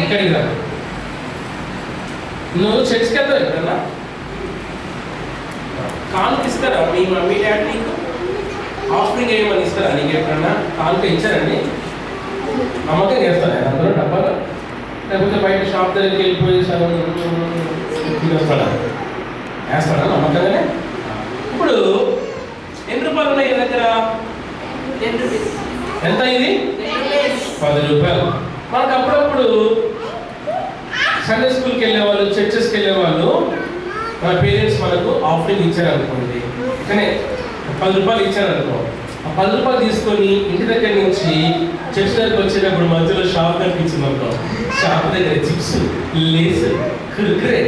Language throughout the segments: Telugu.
ఇక్కడికి రా. నువ్వు చర్చికి వెళ్తావు ఎప్పుడన్నా? కానుక ఇస్తారా మీ మమ్మీ డాడీ నీకు? ఆఫరింగ్ ఏమని ఇస్తారా నీకు ఎప్పుడన్నా? కానుక ఇచ్చారండి? నమ్మకం చేస్తారా అందరూ డబ్బాలు? లేకపోతే బయట షాప్ దగ్గరికి వెళ్ళిపోయి వేస్తాడా నమ్మకంగానే? ఇప్పుడు ఎన్ని రూపాయలు ఉన్నాయి దగ్గర? ఎంత అయింది? 10 రూపాయలు. మనకు అప్పుడప్పుడు సండే స్కూల్కి వెళ్ళేవాళ్ళు, చర్చెస్కి వెళ్ళేవాళ్ళు, మన పేరెంట్స్ మనకు ఆఫరింగ్ ఇచ్చారనుకోండి, కానీ 10 రూపాయలు ఇచ్చారనుకో, ఆ 10 రూపాయలు తీసుకొని ఇంటి దగ్గర నుంచి చర్చ్ దగ్గరికి వచ్చేటప్పుడు మధ్యలో షాప్ కనిపించింది అనుకో, షాప్ దగ్గర చిప్స్, లేస్, కుర్కురే,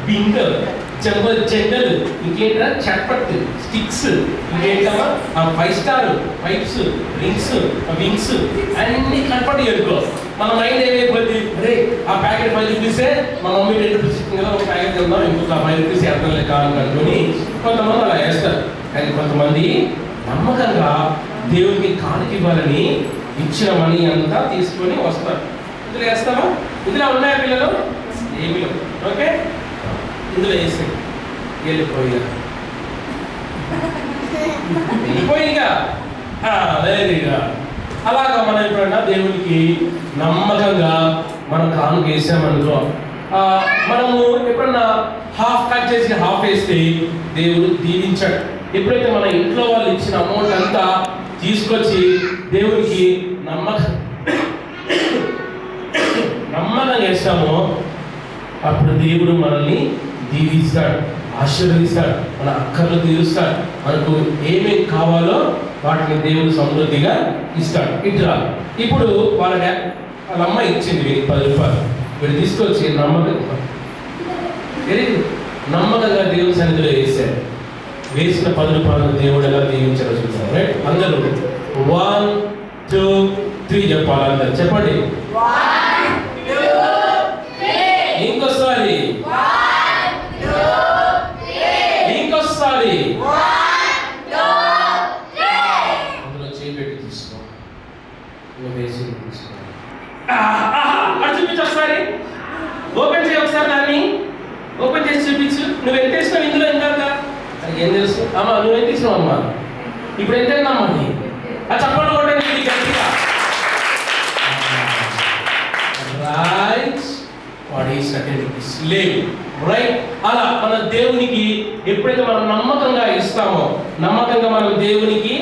బింగల్, చెంగలు, ఇంకేంటా చట్పట్, స్టిక్స్, ఇంకేంటమ్మా ఆ 5 స్టార్ పైప్స్, రింగ్స్, వింగ్స్ అన్ని కనపడి అనుకో, మన మైండ్ ఏమైపోద్ది, అరే ఆ ప్యాకెట్ 5 రూపీసే, మా మమ్మీ 10 రూపీస్ ఇచ్చింది కదా, ఒక ప్యాకెట్ తిందాం, ఇంకొక 5 రూపీస్ అర్థం లేక అనుకుని కొంతమంది అలా వేస్తారు. కానీ కొంతమంది నమ్మకంగా దేవునికి కానుక ఇవ్వాలని ఇచ్చిన మనీ అంతా తీసుకొని వస్తారు. ఇందులో వేస్తామా? ఇందులో ఉన్నాయా పిల్లలు? ఏమి లేవు. ఓకే, ఇందులో వేసి వెళ్ళిపోయిగా లేదుగా. అలాగా మనం ఎప్పుడన్నా దేవునికి నమ్మకంగా మనం కానుక వేసామనుకో, మనము ఎప్పుడన్నా హాఫ్ కట్ చేసి హాఫ్ వేస్తే దేవుడు దీవించాడు. ఎప్పుడైతే మన ఇంట్లో వాళ్ళు ఇచ్చిన అమౌంట్ అంతా తీసుకొచ్చి దేవునికి నమ్మకంగా వేస్తామో అప్పుడు దేవుడు మనల్ని దీవిస్తాడు, ఆశీర్వదిస్తాడు, మన అక్కర్లు తీరుస్తాడు, మనకు ఏమేమి కావాలో వాటిని దేవుడు సమృద్ధిగా ఇస్తాడు. ఇట్లా ఇప్పుడు వాళ్ళ అమ్మ ఇచ్చింది వీరికి 10 రూపాయలు, వీడు తీసుకొచ్చి నమ్మకంగా దేవుడి సన్నిధిలో వేశారు. వేసిన 10 రూపాయలు దేవుడు ఎలా దీవించారో చూద్దాం. రైట్, అందరూ 1 2 3 చెప్పాలి. అందరు చెప్పండి. ఇంకోసారి అందులో చేపెట్టి తీసుకో, వేసి తీసుకో. చూపించు ఒకసారి, ఓపెన్ చేయి ఒకసారి, దాన్ని ఓపెన్ చేసి చూపించు. నువ్వు ఎంత వేసినావు ఇందులో? ఇందాక ఏం తెలుసు అమ్మా, నువ్వు ఎంత ఇచ్చినావు అమ్మా? ఇప్పుడు ఎంత అమ్మా? ఆ చప్పట్లు కొట్టండి గట్టిగా. రైట్, వాడు వేసిన 10 రూపీస్ లేవు. రైట్, అలా మన దేవునికి ఎప్పుడైతే మనం నమ్మకంగా ఇస్తామో, నమ్మకంగా మనం దేవునికి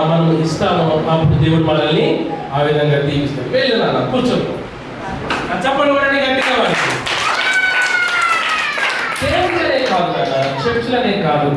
మనం ఇస్తామో, అప్పుడు దేవుడు మనల్ని ఆ విధంగా దీవిస్తాడు. వెళ్ళు నాన్న, కూర్చో. చప్పట్లు కొట్టండి గట్టిగా. వాడికి దేవుడినే కాదు నాన్న, చర్చిలనే కాదు,